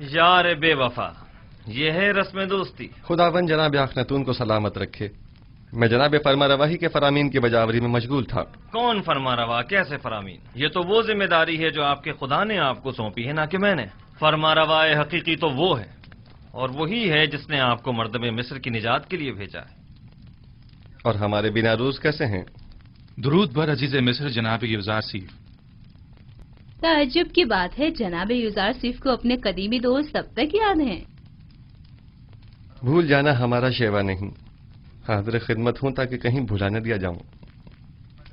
यार बेवफा, ये है रस्म दोस्ती। खुदावन जनाब अखनतून को सलामत रखे। मैं जनाब फरमा रवाही के फरामीन की बजावरी में मशगूल था। कौन फरमा रवा, कैसे फरामीन? ये तो वो जिम्मेदारी है जो आपके खुदा ने आपको सौंपी है, ना कि मैंने। फरमा रवाए हकीकी तो वो है, और वही है जिसने आपको मर्दब मिस्र की निजात के लिए भेजा है। और हमारे बिना रूज कैसे हैं? दुरूद बर अजीज मिस्र जनाब यूजार सीफ। ताज्जुब की बात है, जनाब यूजार सीफ को अपने कदीमी दोस्त अब तक याद हैं। भूल जाना हमारा शेवा नहीं, हाजिर खिदमत हूं ताकि कहीं भुला न दिया जाऊं।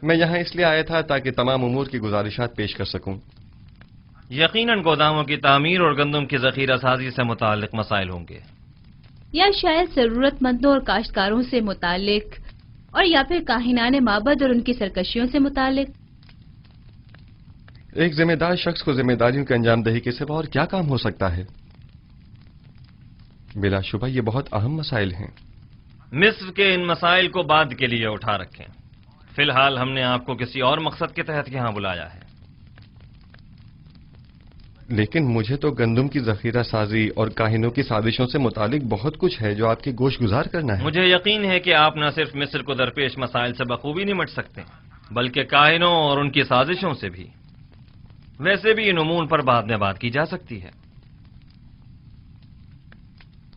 मैं यहाँ इसलिए आया था ताकि तमाम उमूर की गुजारिशात पेश कर सकूं। यकीनन गोदामों की तामीर और गंदम की जखीरा साजी से मुताल्लिक मसाइल होंगे, या शायद जरूरतमंदों और काश्तकारों से मुतालिक, और या फिर काहिनाने माबद और उनकी सरकशियों से मुतालिक। एक जिम्मेदार शख्स को जिम्मेदारियों की अंजामदही के सिवा और क्या काम हो सकता है? बिलाशुबा ये बहुत अहम मसाइल हैं। मिस्र के इन मसाइल को बाद के लिए उठा रखें। फिलहाल हमने आपको किसी और मकसद के तहत यहाँ बुलाया है। लेकिन मुझे तो गंदम की जखीरा साजी और काहिनों की साजिशों से मुतालिक बहुत कुछ है जो आपकी गोश गुजार करना है। मुझे यकीन है कि आप न सिर्फ मिस्र को दरपेश मसाइल से बखूबी निमट सकते, बल्कि काहिनों और उनकी साजिशों से भी। वैसे भी इन उमून पर बाद में बात की जा सकती है।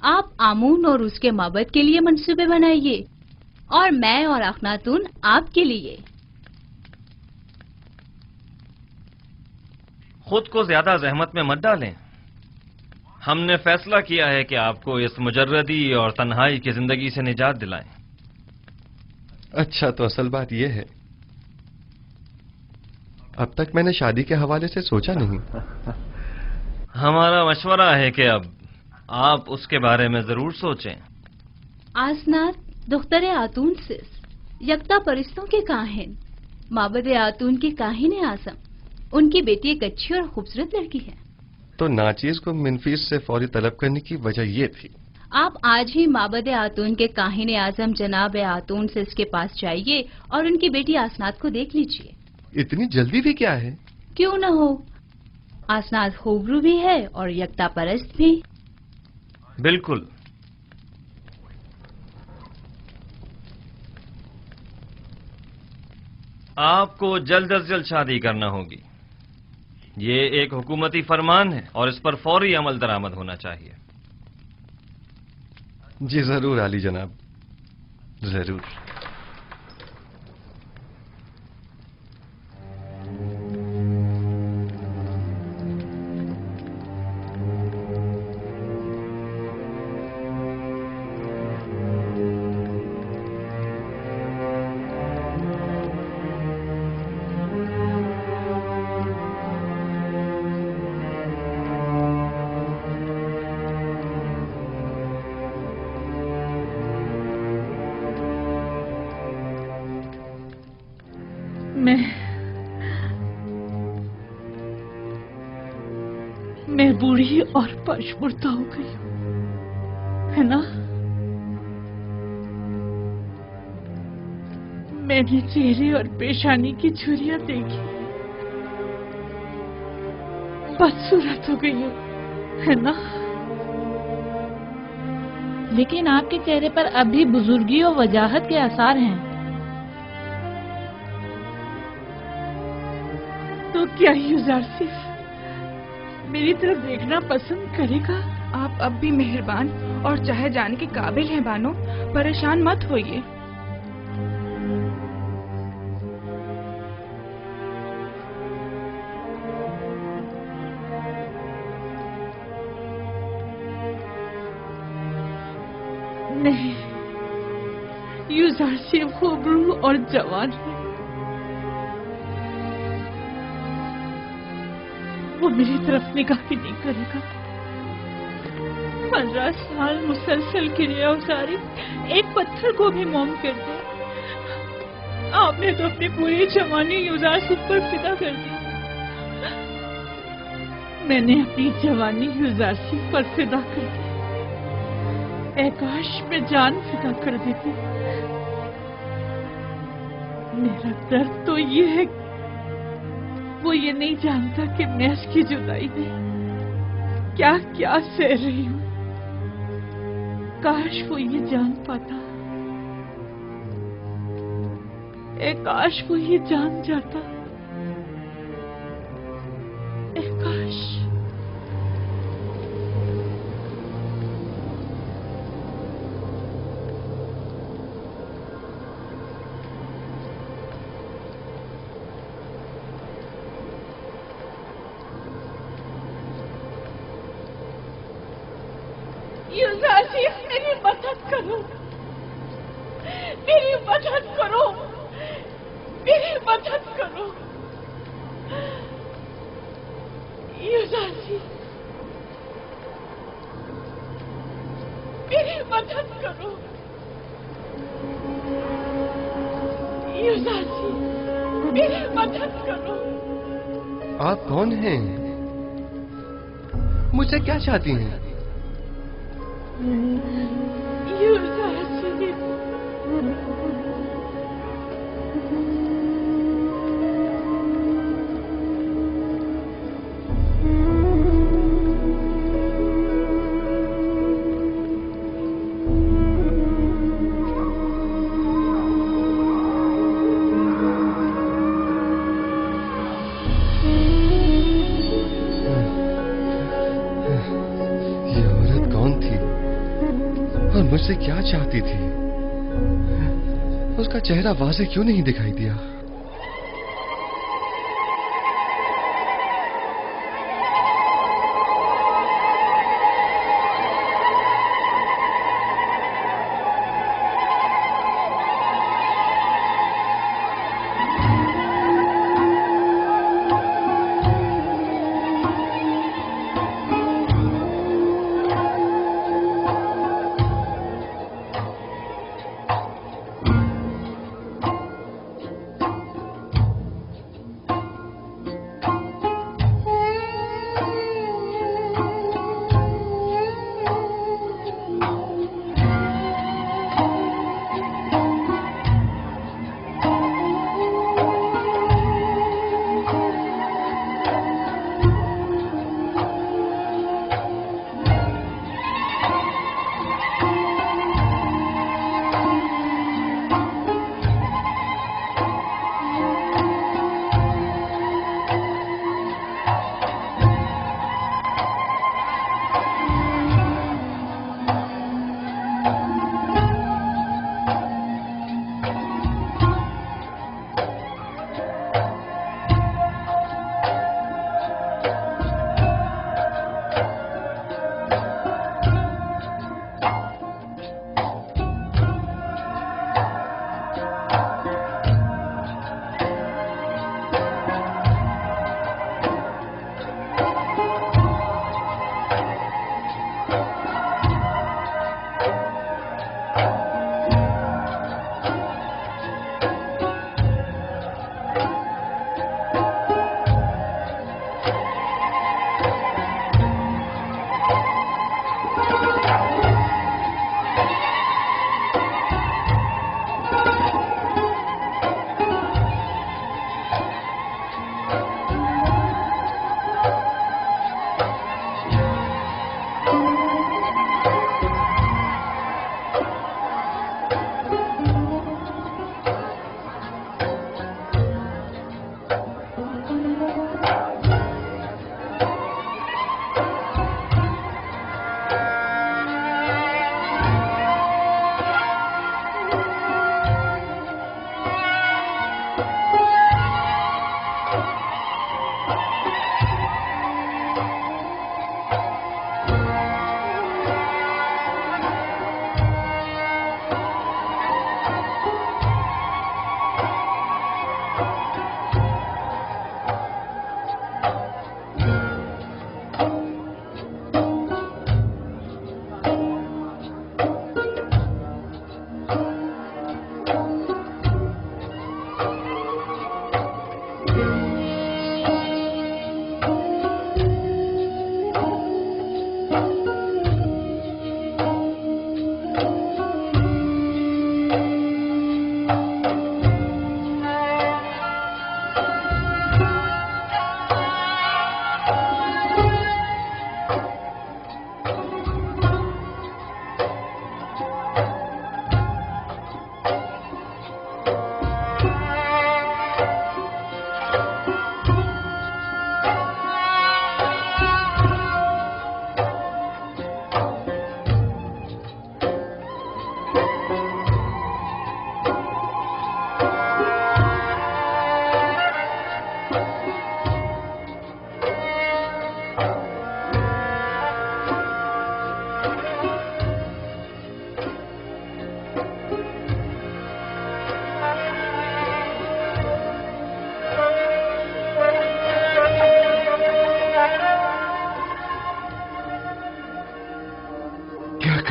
आप आमून और उसके माबद के लिए मंसूबे बनाइए, और मैं और अखनातून आपके लिए। खुद को ज्यादा जहमत में मत डालें। हमने फैसला किया है कि आपको इस मुजर्रदी और तन्हाई की जिंदगी से निजात दिलाएं। अच्छा, तो असल बात यह है, अब तक मैंने शादी के हवाले से सोचा नहीं। हमारा मशवरा है कि अब आप उसके बारे में जरूर सोचें। आसनात दुख्तर आतून सिस, यकता परिस्तों के काहिन, माबद आतून की काहिन आजम। उनकी बेटी एक अच्छी और खूबसूरत लड़की है। तो नाचीज को मिनफीस से फौरी तलब करने की वजह ये थी। आप आज ही माबद आतून के काहिन आजम जनाब आतून से इसके पास जाइए और उनकी बेटी आसनात को देख लीजिए। इतनी जल्दी भी क्या है? क्यों न हो, आसनात खूबरू भी है और यकता परस्त भी। बिल्कुल। आपको जल्द अज जल्द शादी करना होगी। ये एक हुकूमती फरमान है और इस पर फौरी अमल दरामद होना चाहिए। जी जरूर आली जनाब, जरूर। मैं बूढ़ी और पशमुर्दा हो गई हूं, है ना? मैंने चेहरे और पेशानी की झुर्रियां देखी, बदसूरत हो गई हूं, है ना? लेकिन आपके चेहरे पर अब भी बुजुर्गी और वजाहत के आसार हैं। तो क्या यूजारसिफ मेरी तरफ देखना पसंद करेगा? आप अब भी मेहरबान और चाहे जाने के काबिल हैं बानो, परेशान मत होइए। नहीं, यूजारसिफ खूबरू और जवान है। वो मेरी तरफ निगाह भी नहीं करेगा। 15 साल मुसलसल क्रिया उसारी एक पत्थर को भी मोम कर दिया। आपने तो अपनी पूरी जवानी यूजारसिफ पर फिदा कर दी। मैंने अपनी जवानी यूजारसिफ पर फिदा कर दी। काश में जान फिदा कर देती। मेरा दर्द तो ये है, वो ये नहीं जानता कि मैं इसकी जुदाई में क्या क्या सह रही हूँ। काश वो ये जान पाता, काश वो ये जान जाता, काश। युवराजी, मेरी मदद करो, मेरी मदद करो, मेरी मदद करो। युवराजी, मेरी मदद करो। युवराजी, मेरी मदद करो। आप कौन हैं? मुझसे क्या चाहती हैं? युवराजी, ये औरत कौन थी और मुझसे क्या चाहती थी? उसका चेहरा वाज़ेह क्यों नहीं दिखाई दिया?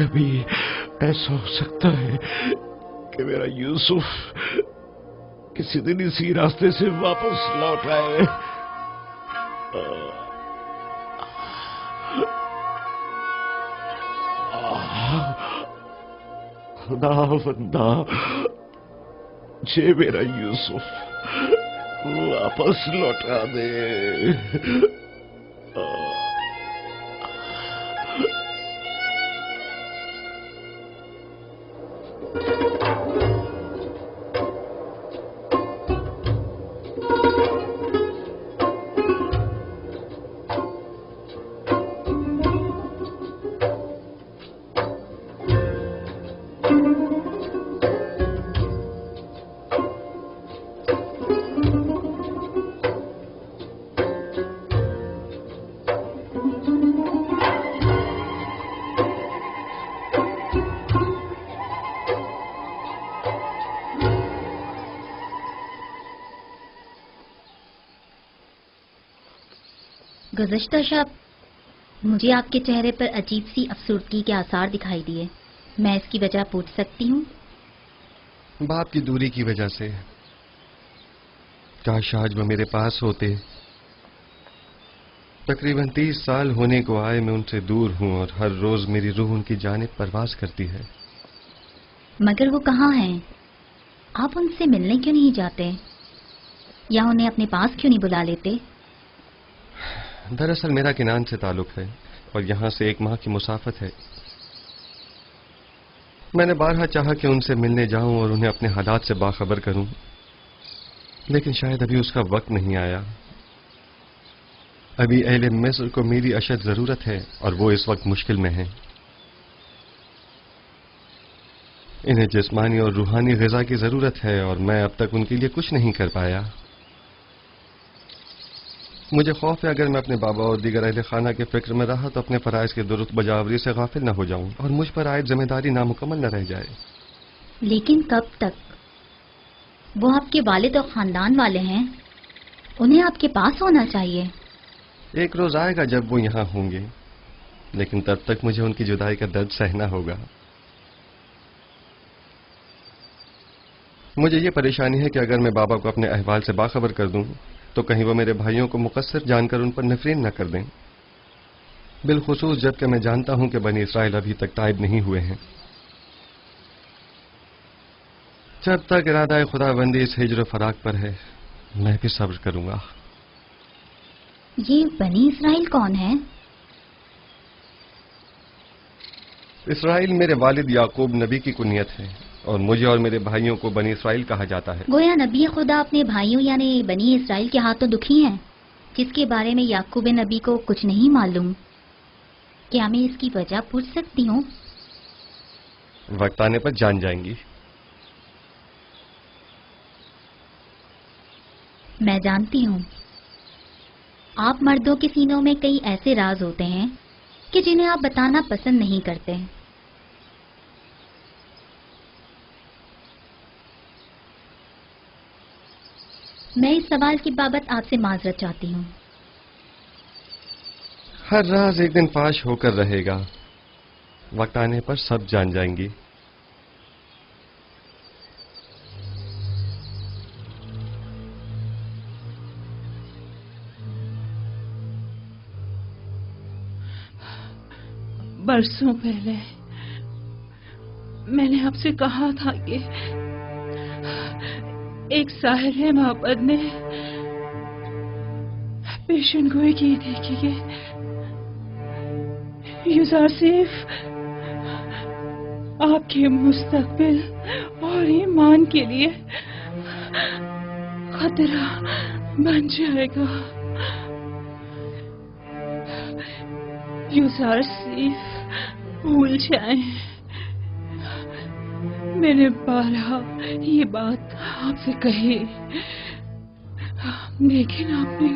कभी ऐसा हो सकता है कि मेरा यूसुफ किसी दिन इसी रास्ते से वापस लौट आए। खुदावंदा, जे मेरा यूसुफ वापस लौटा दे। गुज़िश्ता शब मुझे आपके चेहरे पर अजीब सी अफसुर्दगी के आसार दिखाई दिए। मैं इसकी वजह पूछ सकती हूँ? बाप की दूरी की वजह से। काश आज वो मेरे पास होते। तकरीबन 30 साल होने को आए मैं उनसे दूर हूँ और हर रोज मेरी रूह उनकी जानिब परवाज करती है। मगर वो कहाँ हैं? आप उनसे मिलने क्यों नहीं जाते या उन्हें अपने पास क्यों नहीं बुला लेते? दरअसल मेरा किनान से ताल्लुक है और यहाँ से 1 माह की मुसाफत है। मैंने बारहा चाहा कि उनसे मिलने जाऊं और उन्हें अपने हालात से बाखबर करूं, लेकिन शायद अभी उसका वक्त नहीं आया। अभी अहले मिस्र को मेरी अशद जरूरत है और वो इस वक्त मुश्किल में हैं। इन्हें जिस्मानी और रूहानी ग़िज़ा की जरूरत है और मैं अब तक उनके लिए कुछ नहीं कर पाया। मुझे खौफ है अगर मैं अपने बाबा और दीगर अहले खाना के फिक्र में रहा तो अपने फराइज के दुरुस्त बजावरी से गाफिल न हो जाऊं और मुझ पर आयद जिम्मेदारी नामुकम्मल न रह जाए। लेकिन कब तक? वो आपके वालिद और खानदान वाले हैं, उन्हें आपके पास होना चाहिए। एक रोज आएगा जब वो यहाँ होंगे, लेकिन तब तक मुझे उनकी जुदाई का दर्द सहना होगा। मुझे ये परेशानी है कि अगर मैं बाबा को अपने अहवाल से बाखबर कर दूं तो कहीं वो मेरे भाइयों को मुकस्सिर जानकर उन पर नफरीन न कर दें, बिलखुसूस जबकि मैं जानता हूं कि बनी इसराइल अभी तक ताइब नहीं हुए हैं। जब तक इरादा खुदाबंदी इस हिज्र फराक पर है मैं भी सब्र करूंगा। ये बनी इसराइल कौन है? इसराइल मेरे वालिद याकूब नबी की कुनियत है और मुझे और मेरे भाइयों को बनी इसराइल कहा जाता है। गोया नबी खुदा अपने भाइयों यानी बनी इसराइल के हाथों दुखी हैं, जिसके बारे में याकूब नबी को कुछ नहीं मालूम। क्या मैं इसकी वजह पूछ सकती हूँ? वक्त आने पर जान जाएंगी। मैं जानती हूँ आप मर्दों के सीनों में कई ऐसे राज होते हैं कि जिन्हें आप बताना पसंद नहीं करते। मैं इस सवाल की बाबत आपसे माजरत चाहती हूँ। हर राज एक दिन फाश होकर रहेगा, वक्त आने पर सब जान जाएंगी। बरसों पहले मैंने आपसे कहा था कि एक साहिर मोहब्बत ने पेशन गोई की थी कि यूसुफ आपके मुस्तकबिल और ईमान के लिए खतरा बन जाएगा। यूसुफ भूल जाए। मैंने बारहा ये बात आपसे कही, लेकिन आपने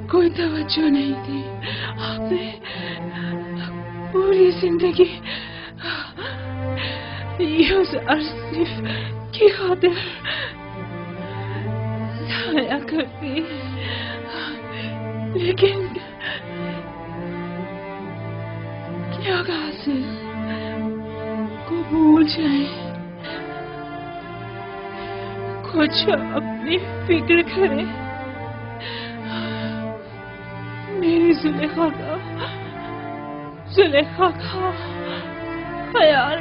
कोई तवज्जो नहीं दी। आपने पूरी जिंदगी यूसुफ की खातिर जाया करती। लेकिन क्या कासिर को भूल जाए, कुछ अपनी फिक्र करे, मेरी जुलेखा का ख्याल।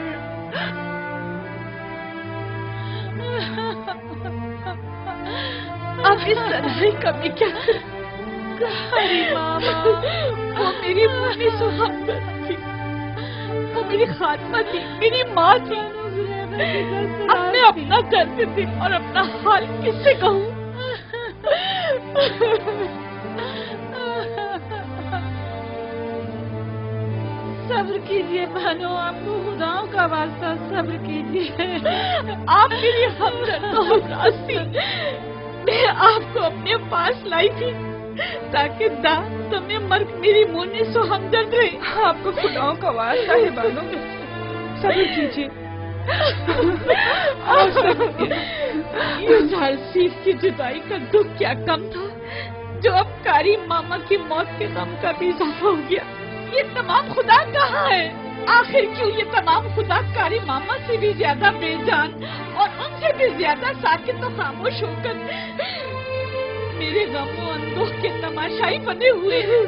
अब इस लड़ाई का भी क्या अरे मामा, वो मेरी मुन्नी सुहागन थी, वो मेरी खात्मा थी, मेरी माँ थी। अब मैं अपना करती थी और अपना हाल किससे कहूँ? सब्र कीजिए बहनों, आपको खुदाओं का वास्ता सब्र कीजिए। आप मेरी हमदर्द थी, मैं आपको अपने पास लाई थी ताकि दांत में मर्ग मेरी मुन्नी सो हमदर्द रहे। आपको खुदाओं का वास्ता है बानो, सब्र कीजिए। ये सीफ की जुदाई का दुख क्या कम था जो अब कारी मामा की मौत के गम का भी इजाफा हो गया। ये तमाम खुदा कहाँ है? आखिर क्यों ये तमाम खुदा कारी मामा से भी ज्यादा बेजान और उनसे भी ज्यादा साकित तो खामोश होकर मेरे गमों अंदोह के तमाशाई बने हुए हैं।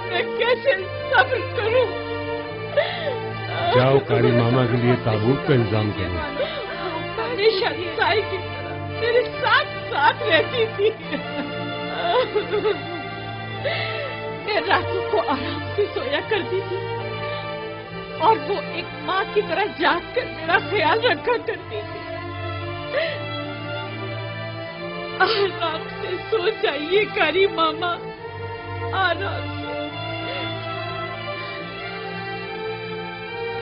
मैं कैसे सब्र करूं? जाओ कारी मामा के लिए ताबूत का इंतजाम करो। हमेशा साई की तरह मेरे साथ साथ रहती थी। मैं रातों को आराम से सोया करती थी और वो एक माँ की तरह जाग कर मेरा ख्याल रखा करती थी। आराम से सो जाइए कारी मामा, आराम से,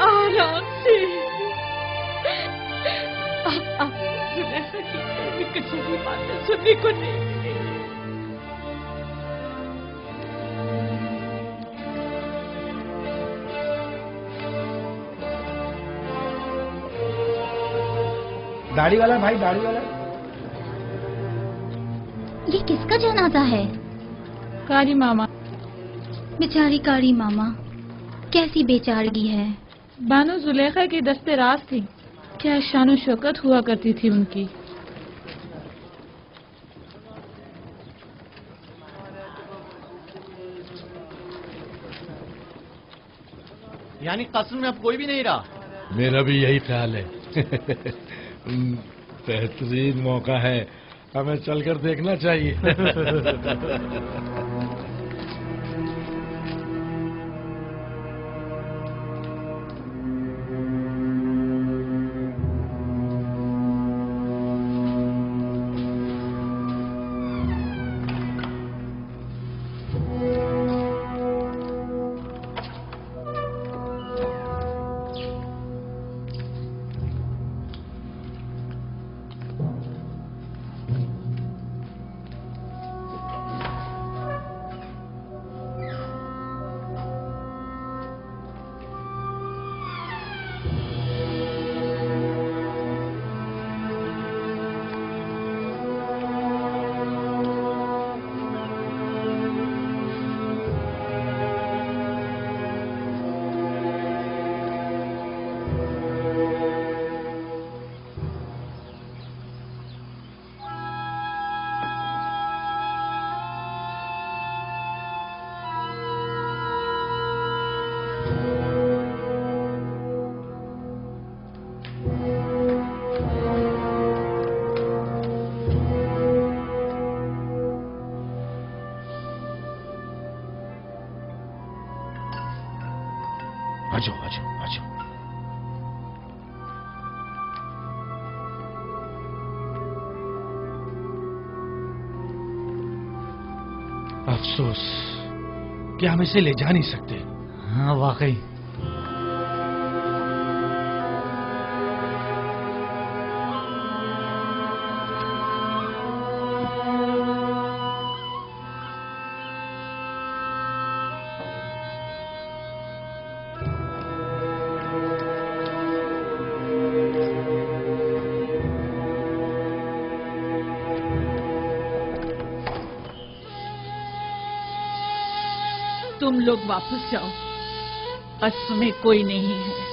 आराम से। अब जुलेखा की कभी किसी भी बातें सुनने को नहीं मिलेगी। दाढ़ी वाला भाई, दाढ़ी वाला। ये किसका जनाजा है? कारी मामा। बेचारी कारी मामा, कैसी बेचारगी है। बानो जुलेखा की दस्ते राज थी, क्या शान शौकत हुआ करती थी उनकी। यानी कस्म में अब कोई भी नहीं रहा? मेरा भी यही ख्याल है। बेहतरीन मौका है, हमें चलकर देखना चाहिए। आजो आजो आजो। अफसोस कि हम इसे ले जा नहीं सकते। हाँ वाकई। तुम लोग वापस जाओ, कस्र में कोई नहीं है।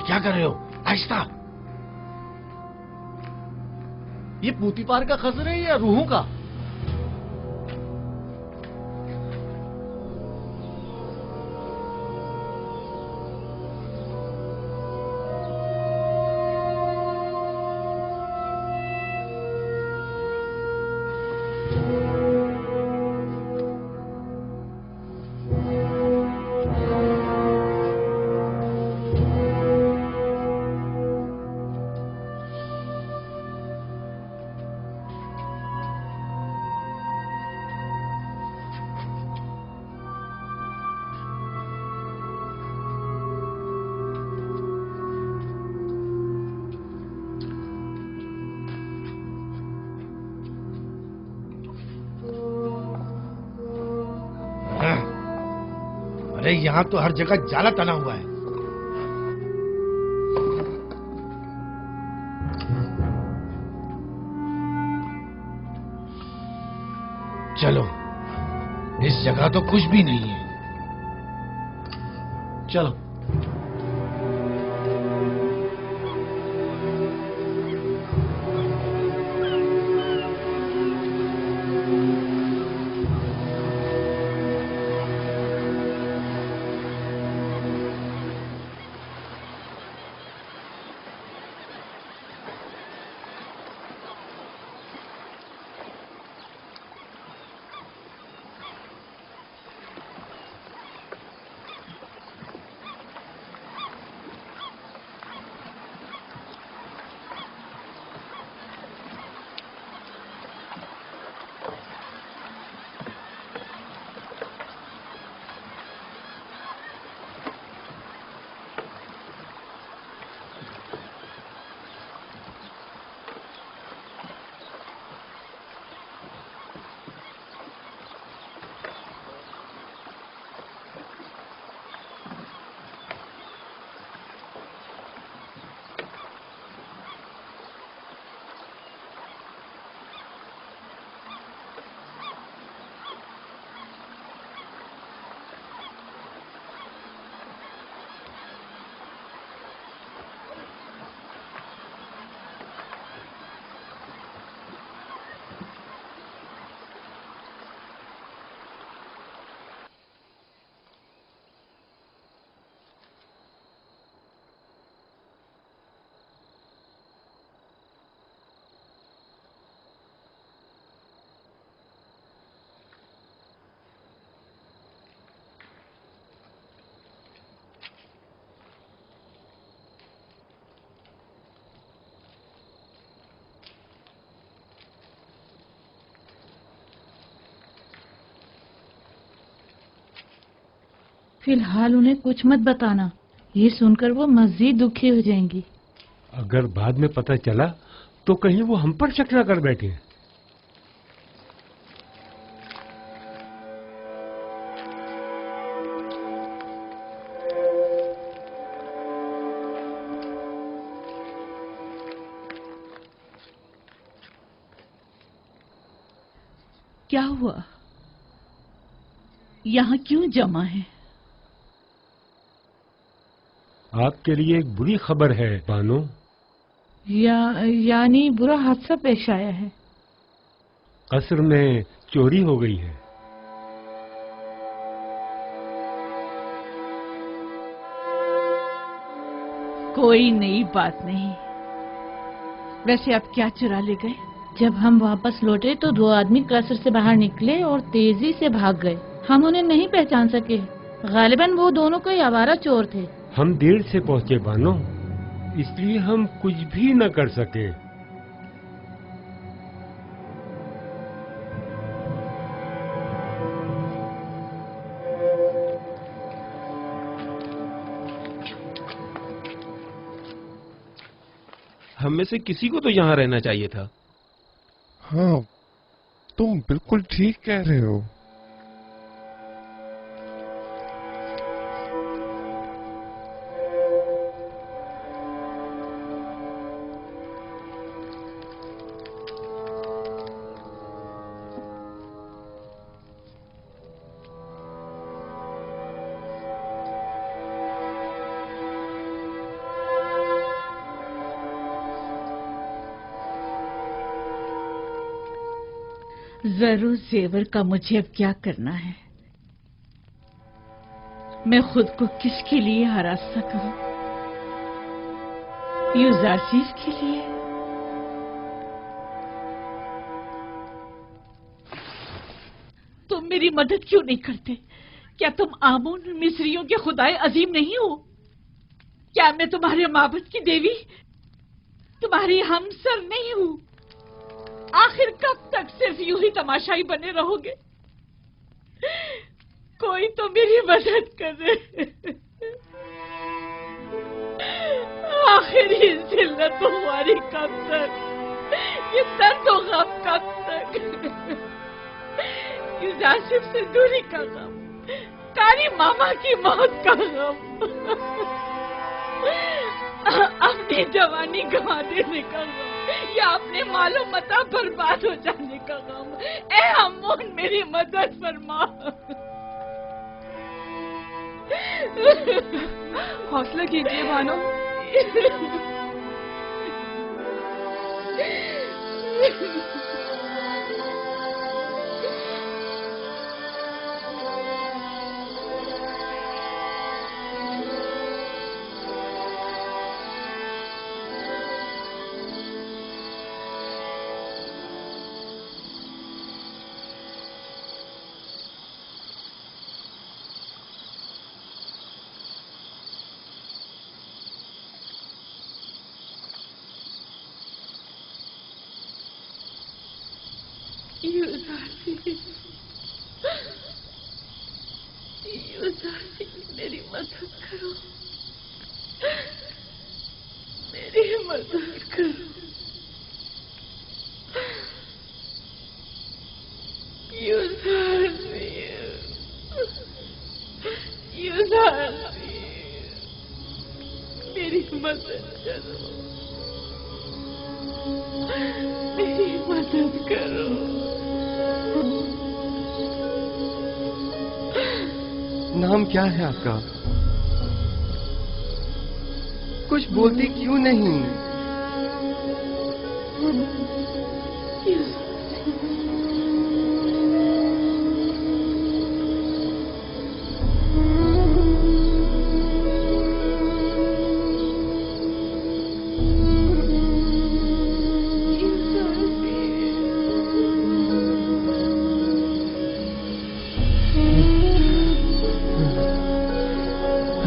क्या कर रहे हो? आहिस्ता। ये पूतीपार का खजर है या रूहों का? अरे यहाँ तो हर जगह जाला तना हुआ है। चलो, इस जगह तो कुछ भी नहीं है। चलो। फिलहाल उन्हें कुछ मत बताना, ये सुनकर वो मजीद दुखी हो जाएंगी। अगर बाद में पता चला तो कहीं वो हम पर शक न कर बैठे। क्या हुआ? यहाँ क्यों जमा है? आपके लिए एक बुरी खबर है बानो। यानी बुरा हादसा पेश आया है। कसर में चोरी हो गई है। कोई नई बात नहीं। वैसे आप क्या चुरा ले गए? जब हम वापस लौटे तो 2 आदमी कसर से बाहर निकले और तेजी से भाग गए। हम उन्हें नहीं पहचान सके। गालिबन वो दोनों कोई आवारा चोर थे। हम देर से पहुंचे बानो, इसलिए हम कुछ भी न कर सके। हम में से किसी को तो यहाँ रहना चाहिए था। हाँ, तुम बिल्कुल ठीक कह रहे हो। जरूर जेवर का मुझे अब क्या करना है। मैं खुद को किसके लिए आरास्ता करूं? यूजारसीस के लिए? तुम मेरी मदद क्यों नहीं करते? क्या तुम आमून मिस्रियों के खुदाए अजीम नहीं हो? क्या मैं तुम्हारे माबद की देवी, तुम्हारी हमसर नहीं हूं? आखिर कब तक सिर्फ यूं ही तमाशाई बने रहोगे? कोई तो मेरी मदद करे। आखिर ये जिल्लत हमारी कब तक, ये दर्द और गम कब तक? यूजासिफ से दूरी का गम, कारी मामा की मौत का गम, अपनी जवानी गंवा देने का गम, या अपने मालो मता बर्बाद हो जाने का गम। ए अम्मोन, मेरी मदद फरमा। हौसला कीजिए बानो। मेरी मदद करो, मेरी मदद करो। मेरी मदद करो, मेरी मदद करो। नाम क्या है आपका? कुछ बोलती क्यों नहीं?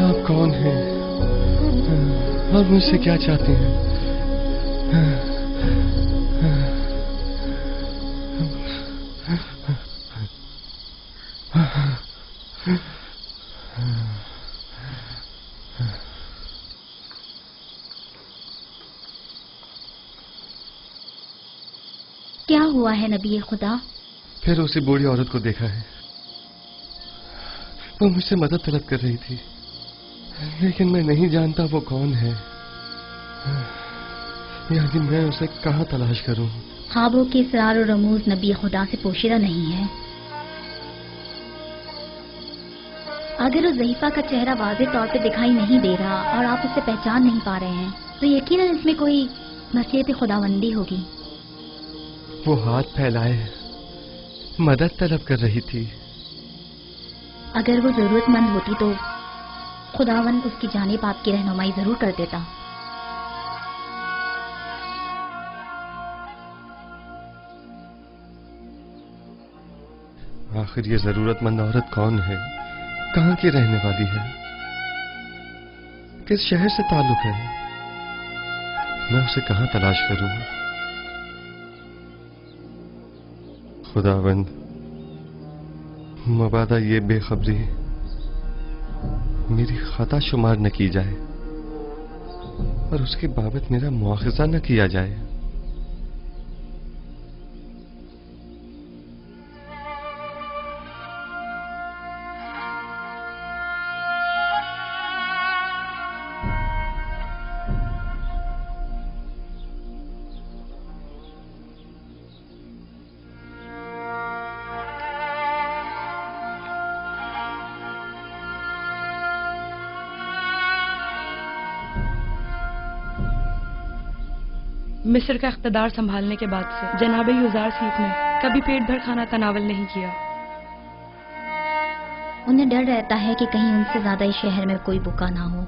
आप कौन हैं और मुझसे क्या चाहते हैं? क्या हुआ है नबी खुदा? फिर उसी बूढ़ी औरत को देखा है। वो मुझसे मदद तलब कर रही थी, लेकिन मैं नहीं जानता वो कौन है। यानी मैं उसे कहाँ तलाश करूं? ख्वाबों के इसरार और रमूज नबी खुदा से पोशीदा नहीं है। अगर उस ज़हीफा का चेहरा वाज़ेह तौर पे दिखाई नहीं दे रहा और आप उसे पहचान नहीं पा रहे हैं, तो यकीनन इसमें कोई नसीहत खुदावंदी होगी। वो हाथ फैलाए मदद तलब कर रही थी। अगर वो जरूरतमंद होती तो खुदावन उसकी जानिब आपकी रहनुमाई जरूर कर देता। आखिर ये जरूरतमंद औरत कौन है, कहाँ की रहने वाली है, किस शहर से ताल्लुक है? मैं उसे कहाँ तलाश करूं? खुदावंद, मबादा ये बेखबरी मेरी खता शुमार न की जाए और उसके बाबत मेरा मुआखजा न किया जाए। मिस्र का इख्तदार संभालने के बाद से जनाब युजार सीफ ने कभी पेट भर खाना तनावल नहीं किया। उन्हें डर रहता है कि कहीं उनसे ज्यादा इस शहर में कोई भूखा ना हो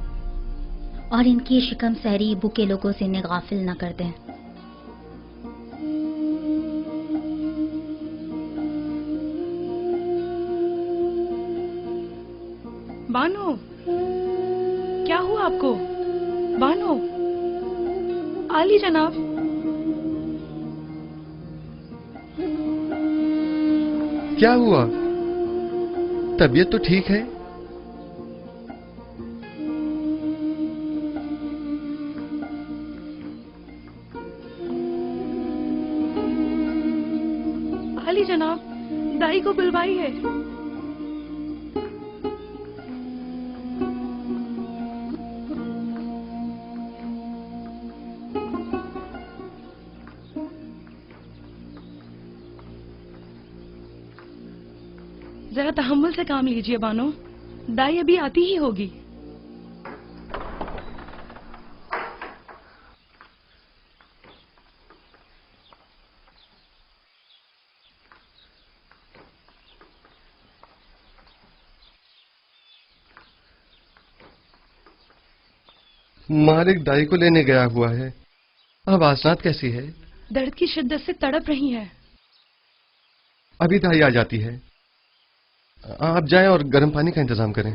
और इनकी शिकम सहरी भूखे लोगों से इन्हें गाफिल न कर दें। बानो, क्या हुआ आपको? बानो, आली जनाब। क्या हुआ? तबीयत तो ठीक है? आली जनाब, दाई को बुलवाई है। जरा तहम्मुल से काम लीजिए बानो, दाई अभी आती ही होगी। मालिक दाई को लेने गया हुआ है। अब आसनात कैसी है? दर्द की शिद्दत से तड़प रही है। अभी दाई आ जाती है। आप जाएं और गर्म पानी का इंतजाम करें।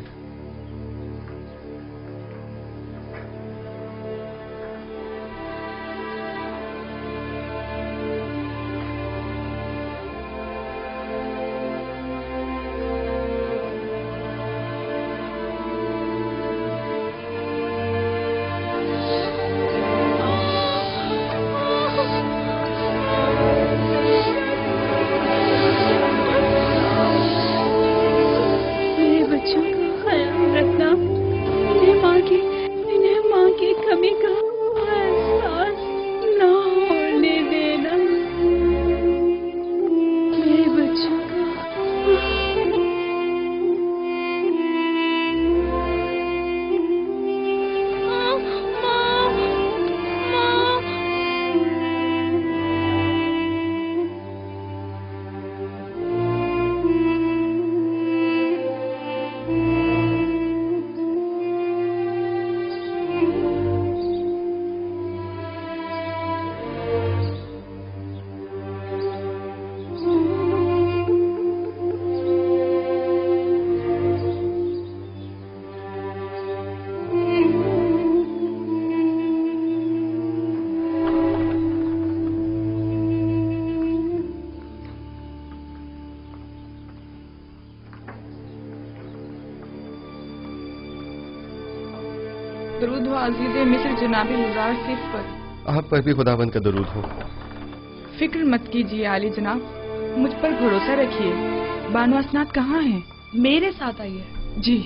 दरूद व अज़ीज़े मिस्र जनाब युजार सीफ पर। आप पर भी खुदावंद का दरूद हो। फिक्र मत कीजिए आली जनाब, मुझ पर भरोसा रखिए। बानो असनाद कहाँ हैं? मेरे साथ आइए। जी।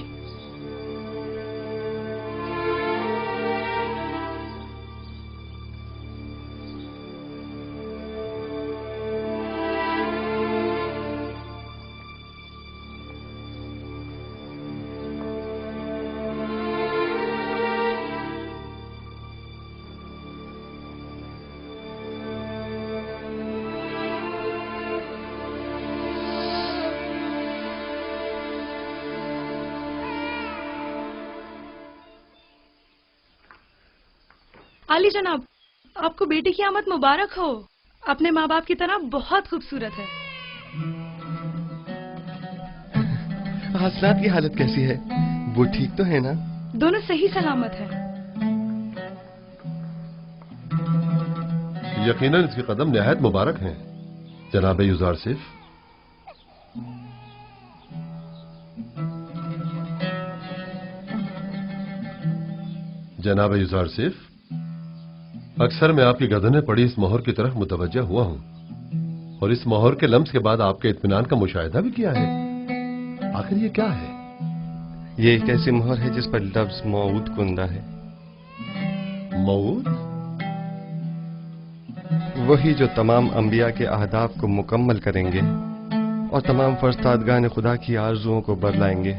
आली जनाब, आपको बेटी की आमद मुबारक हो। अपने माँ बाप की तरह बहुत खूबसूरत है। हासनात की हालत कैसी है? वो ठीक तो है ना? दोनों सही सलामत है। यकीनन इसके कदम निहायत मुबारक हैं, जनाब युजारसिफ। जनाब युजारसिफ, अक्सर मैं आपकी गर्दन में पड़ी इस मोहर की तरफ मुतवज्जा हुआ हूं, और इस मोहर के लम्स के बाद आपके इत्मीनान का मुशाहिदा भी किया है। आखिर ये क्या है? ये एक ऐसी मोहर है जिस पर लफ्ज मौऊद कुंदा है। मौऊद? वही जो तमाम अंबिया के अहदाफ को मुकम्मल करेंगे और तमाम फरस्तादगान खुदा की आरजुओं को बरलाएंगे।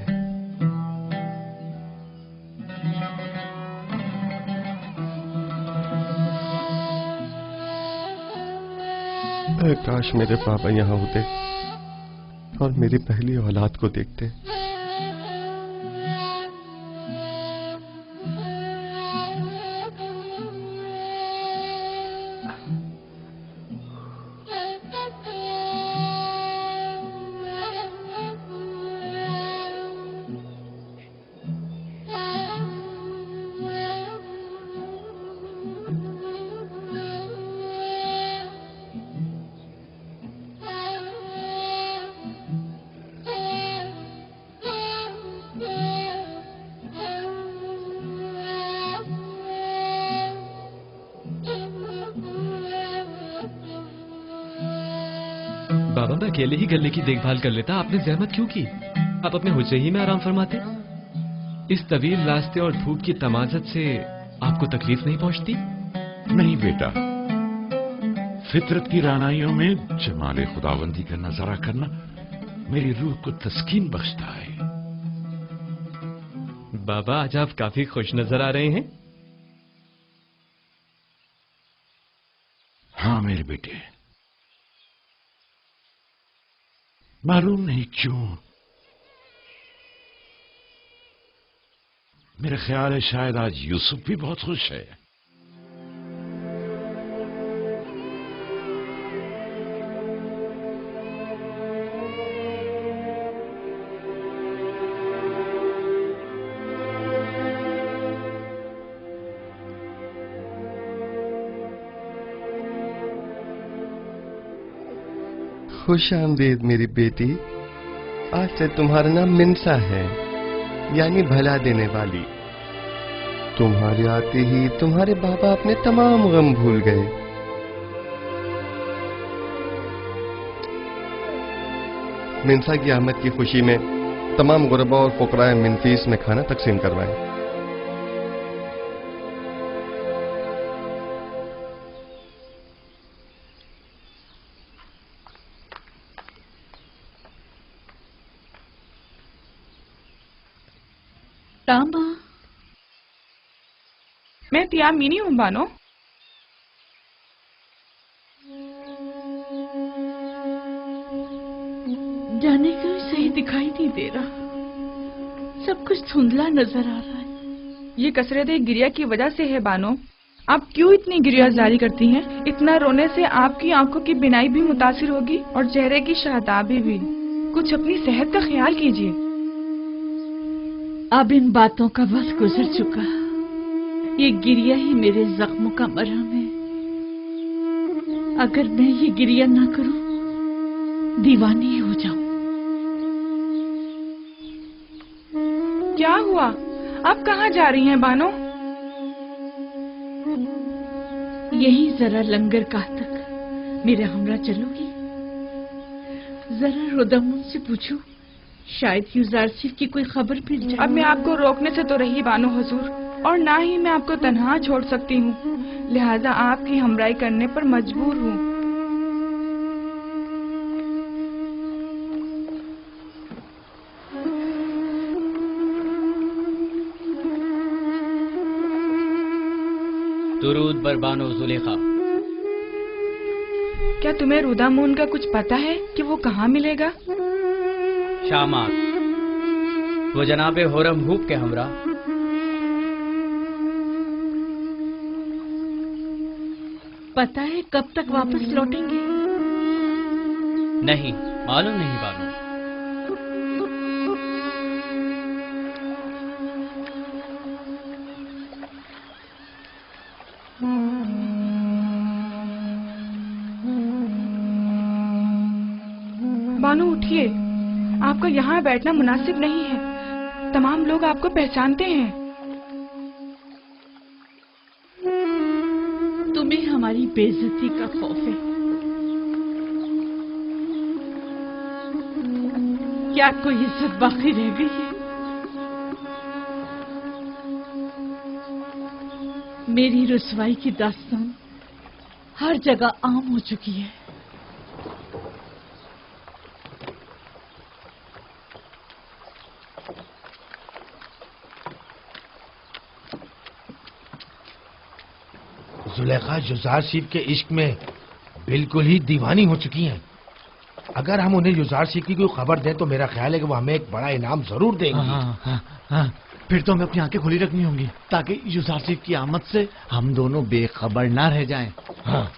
काश मेरे पापा यहाँ होते और मेरी पहली औलाद को देखते। बाबा, मैं अकेले ही गले की देखभाल कर लेता, आपने जहमत क्यों की? आप अपने हुज्जे ही में आराम फरमाते। इस तवील रास्ते और धूप की तमाजत से आपको तकलीफ नहीं पहुंचती? नहीं बेटा, फितरत की रानाइयों में जमाले खुदाबंदी का नजारा करना मेरी रूह को तस्कीन बख्शता है। बाबा, आज आप काफी खुश नजर आ रहे हैं। हाँ मेरे बेटे, मालूम नहीं क्यों मेरा ख्याल है शायद आज यूसुफ भी बहुत खुश है। खुश आमदीद मेरी बेटी। आज से तुम्हारा नाम मिन्सा है, यानी भला देने वाली। तुम्हारे आते ही तुम्हारे बाबा अपने तमाम गम भूल गए। मिन्सा की आमद की खुशी में तमाम गुरबा और फुकराए मिनफीस में खाना तकसीम करवाएं। तामा, मैं तियामीनी हूँ बानो। जाने क्यों सही दिखाई नहीं दे रहा, सब कुछ धुंधला नजर आ रहा है। ये कसरत गिरिया की वजह से है बानो। आप क्यों इतनी गिरिया जारी करती हैं? इतना रोने से आपकी आंखों की बिनाई भी मुतासिर होगी और चेहरे की शादाबी भी। कुछ अपनी सेहत का ख्याल कीजिए। अब इन बातों का वक्त गुजर चुका, ये गिरिया ही मेरे जख्मों का मरहम है। अगर मैं ये गिरिया ना करूं, दीवानी हो जाऊं। क्या हुआ? आप कहाँ जा रही हैं बानो? यही जरा लंगरगाह तक मेरे हमरा चलोगी? जरा रुदमुन से पूछो, शायद युजारसिफ की कोई खबर मिल जाए। अब मैं आपको रोकने से तो रही बानो हुजूर, और ना ही मैं आपको तन्हा छोड़ सकती हूँ, लिहाजा आपकी हमराही करने पर मजबूर हूँ। दुरूद बर बानो जुलेखा। क्या तुम्हें रुदामून का कुछ पता है कि वो कहाँ मिलेगा? शामात, वो जनाबे होरम हूब के हमरा। पता है कब तक वापस लौटेंगे? नहीं, मालूम नहीं बानो। बानो उठिए, आपका यहाँ बैठना मुनासिब नहीं है। तमाम लोग आपको पहचानते हैं। तुम्हें हमारी बेइज्जती का खौफ है? क्या कोई इज्जत बाकी रह गई है? मेरी रुसवाई की दास्तान हर जगह आम हो चुकी है। जुलेखा युजारशीफ के इश्क में बिल्कुल ही दीवानी हो चुकी हैं। अगर हम उन्हें युजारशीफ की कोई खबर दें तो मेरा ख्याल है कि वो हमें एक बड़ा इनाम जरूर देंगे। हाँ। फिर तो हमें अपनी आंखें खुली रखनी होंगी ताकि युजारशीफ की आमद से हम दोनों बेखबर ना रह जाएं। हाँ।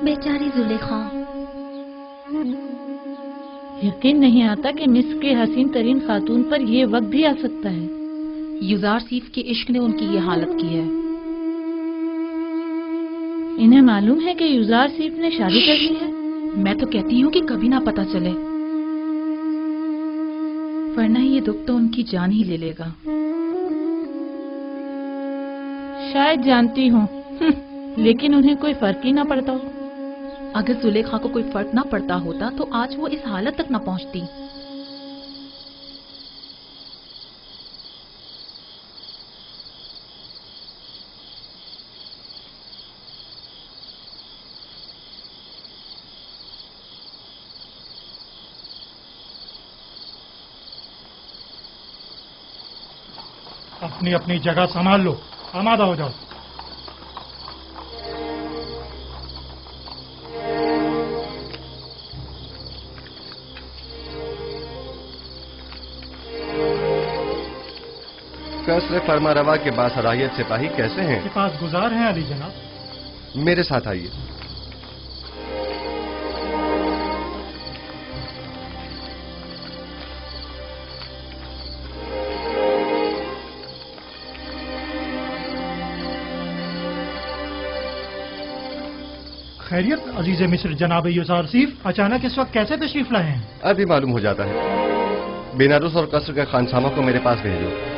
बेचारी जुलेखा। यकीन नहीं आता कि मिस्र के हसीन तरीन खातून पर यह वक्त भी आ सकता है। युजारशीफ के इश्क ने उनकी ये हालत की है। इन्हें मालूम है कि युजारशीफ ने शादी कर ली है? मैं तो कहती हूँ कि कभी ना पता चले, वरना ये दुख तो उनकी जान ही ले लेगा। शायद जानती हूँ, लेकिन उन्हें कोई फर्क ही ना पड़ता हो। अगर जुलेखा को कोई फर्क ना पड़ता होता तो आज वो इस हालत तक ना पहुंचती। अपनी अपनी जगह संभाल लो, आमादा हो जाओ। कसर फरमा रवा के बासलाहियत सिपाही कैसे हैं? के पास गुजार हैं अली जनाब। मेरे साथ आइए। खैरियत अजीज मिस्र जनाब युजारशीफ, अचानक इस वक्त कैसे तशरीफ लाए हैं? अभी मालूम हो जाता है। बेनारूस और कसर के खानसामा को मेरे पास भेजो।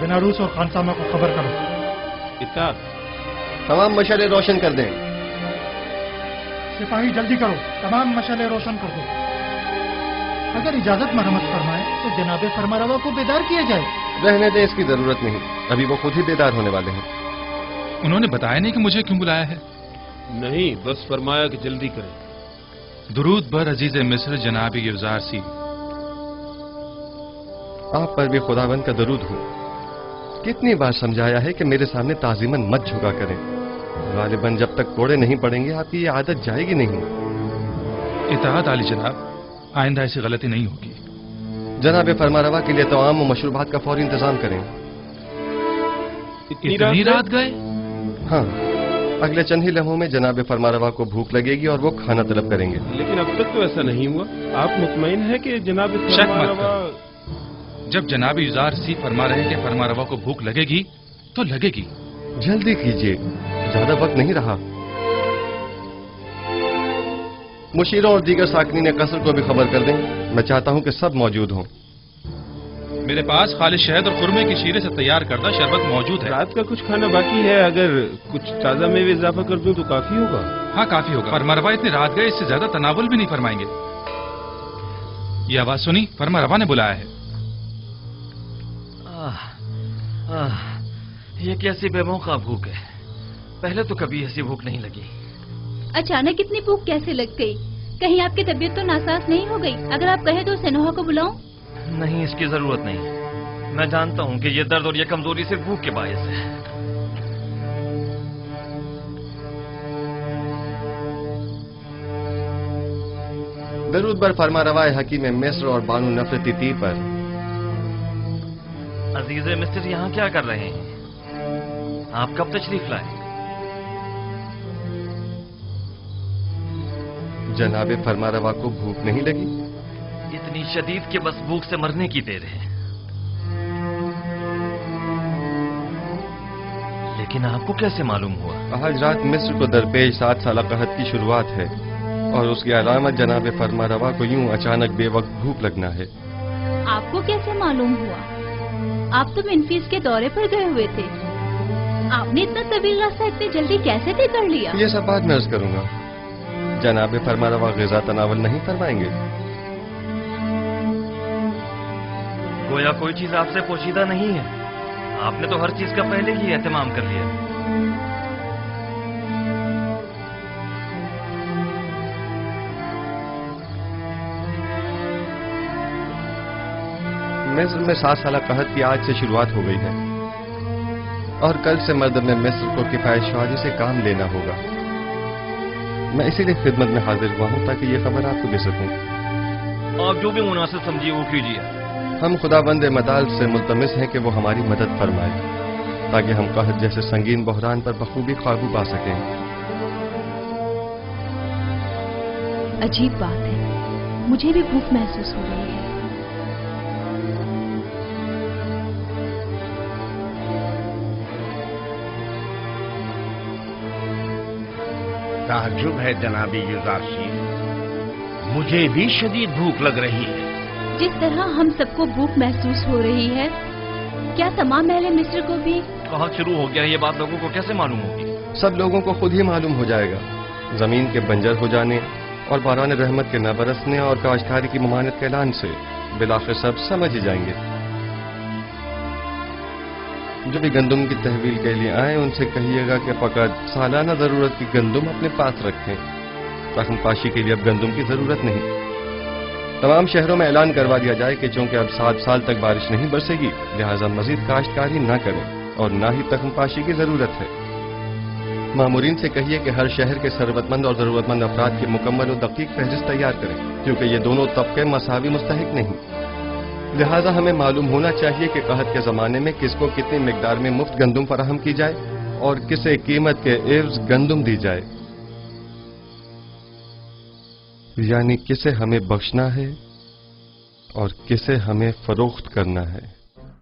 बेनारूस और खानसामा को खबर करो। इत्ताद। तमाम मशाले रोशन कर दें। सिपाही जल्दी करो, तमाम मशाले रोशन कर दो। अगर इजाजत मरम्मत फरमाए तो जनाब फरमारवा को बेदार किया जाए। रहने दे, इसकी जरूरत नहीं। अभी वो खुद ही बेदार होने वाले हैं। उन्होंने बताया नहीं कि मुझे क्यों बुलाया है? नहीं, बस फरमाया कि जल्दी करें। दुरूद बर अजीज मिस्र जनाब युजारशीफ। आप पर भी खुदावंद का दरूद हो। कितनी बार समझाया है कि मेरे सामने ताजीमन मत झुका करें। गालिबन जब तक कोड़े नहीं पड़ेंगे आपकी ये आदत जाएगी नहीं। इताअत आली जनाब, आइंदा ऐसी गलती नहीं होगी। जनाब फरमारवा के लिए तमाम मशरूबात का फौरी इंतजाम करें। इतनी रात गए? हाँ, अगले चंद ही लम्हों में जनाब फरमारवा को भूख लगेगी और वो खाना तलब करेंगे। लेकिन अब तक तो ऐसा नहीं हुआ। आप मुतमईन है कि जनाब फरमारवा? जब जनाब युजारशीफ फरमा रहे हैं कि फरमारवा को भूख लगेगी तो लगेगी। जल्दी कीजिए, ज्यादा वक्त नहीं रहा। मुशीरों और दीगर साकनीन कसर को भी खबर कर दें। मैं चाहता हूं कि सब मौजूद हों। मेरे पास खालिश शहद और खुरमे की शीरे से तैयार करदा शरबत मौजूद है। रात का कुछ खाना बाकी है, अगर कुछ ताजा मेवे इजाफा कर दूं तो काफी होगा। हाँ, काफी होगा। फरमारवा इतनी रात गए, इससे ज्यादा तनावुल भी नहीं फरमाएंगे। ये आवाज सुनी? फरमारवा ने बुलाया है। ये कैसी बेमौका भूख है। पहले तो कभी ऐसी भूख नहीं लगी। अचानक इतनी भूख कैसे लग गई? कहीं आपकी तबीयत तो नासाज नहीं हो गई? अगर आप कहे तो सनोहा को बुलाऊं? नहीं, इसकी जरूरत नहीं। मैं जानता हूँ कि ये दर्द और ये कमजोरी सिर्फ भूख के बायस है। दरूद बर फरमा रवाए हकीम मिस्र और बानू नफरती ती पर। अजीज मिस्र यहाँ क्या कर रहे हैं? आप कब तशरीफ लाए? जनाबे फरमारवा को भूख नहीं लगी? इतनी शदीद के बस भूख से मरने की देर है। लेकिन आपको कैसे मालूम हुआ? आज रात मिस्र को दरपेश 7 साल कहत की शुरुआत है और उसकी अलामत जनाबे फरमारवा को यूं अचानक बेवक्त भूख लगना है। आपको कैसे मालूम हुआ? आप तो मेन्फिस के दौरे पर गए हुए थे। आपने इतना तवील रास्ता इतनी जल्दी कैसे तय कर लिया? ये सब बाद में अर्ज करूंगा। जनाबे फरमारवा ग़िज़ा तनावल नहीं फरमाएंगे? गोया कोई चीज आपसे पोशीदा नहीं है। आपने तो हर चीज का पहले ही एहतमाम कर लिया। मिस्र में 7 साल कहत की आज से शुरुआत हो गई है और कल से मर्द में मिस्र को किफायतशाही से काम लेना होगा। मैं इसीलिए खिदमत में हाजिर हुआ हूँ ताकि ये खबर आपको दे सकूं। आप जो भी मुनासिब समझिए वो कीजिए। हम खुदाबंद मताल से मुल्तमिस हैं कि वो हमारी मदद फरमाए ताकि हम कहत जैसे संगीन बहरान पर बखूबी काबू पा सकें। अजीब बात है, मुझे भी भूख महसूस हो रही है। ताज्जुब है जनाबी युज़ारशीफ, मुझे भी शदीद भूख लग रही है। जिस तरह हम सबको भूख महसूस हो रही है, क्या तमाम अहले मिस्र को भी? कहाँ शुरू हो गया ये बात, लोगों को कैसे मालूम होगी? सब लोगों को खुद ही मालूम हो जाएगा। जमीन के बंजर हो जाने और बारान रहमत के न बरसने और काश्तकारी की ममानत के ऐलान से बिलाखिर सब समझ ही जाएंगे। जो भी गंदुम की तहवील के लिए आए उनसे कहिएगा कि फकत सालाना जरूरत की गंदुम अपने पास रखें। रकम पाशी के लिए अब गंदुम की जरूरत नहीं। तमाम शहरों में ऐलान करवा दिया जाए कि चूंकि अब 7 साल तक बारिश नहीं बरसेगी, लिहाजा मजीद काश्तकारी न करें और न ही तख्म पाशी की जरूरत है। मामूरीन से कहिए कि हर शहर के सरवतमंद और जरूरतमंद अफराद की मुकम्मल और दकीक फहरिस्त तैयार करें, क्योंकि ये दोनों तबके मसावी मुस्तहिक नहीं। लिहाजा हमें मालूम होना चाहिए कि कहत के जमाने में किसको कितनी मिकदार में मुफ्त गंदुम फराहम की जाए और किसे कीमत के एवज गंदुम दी जाए, यानी किसे हमें बख्शना है और किसे हमें फरोख्त करना है।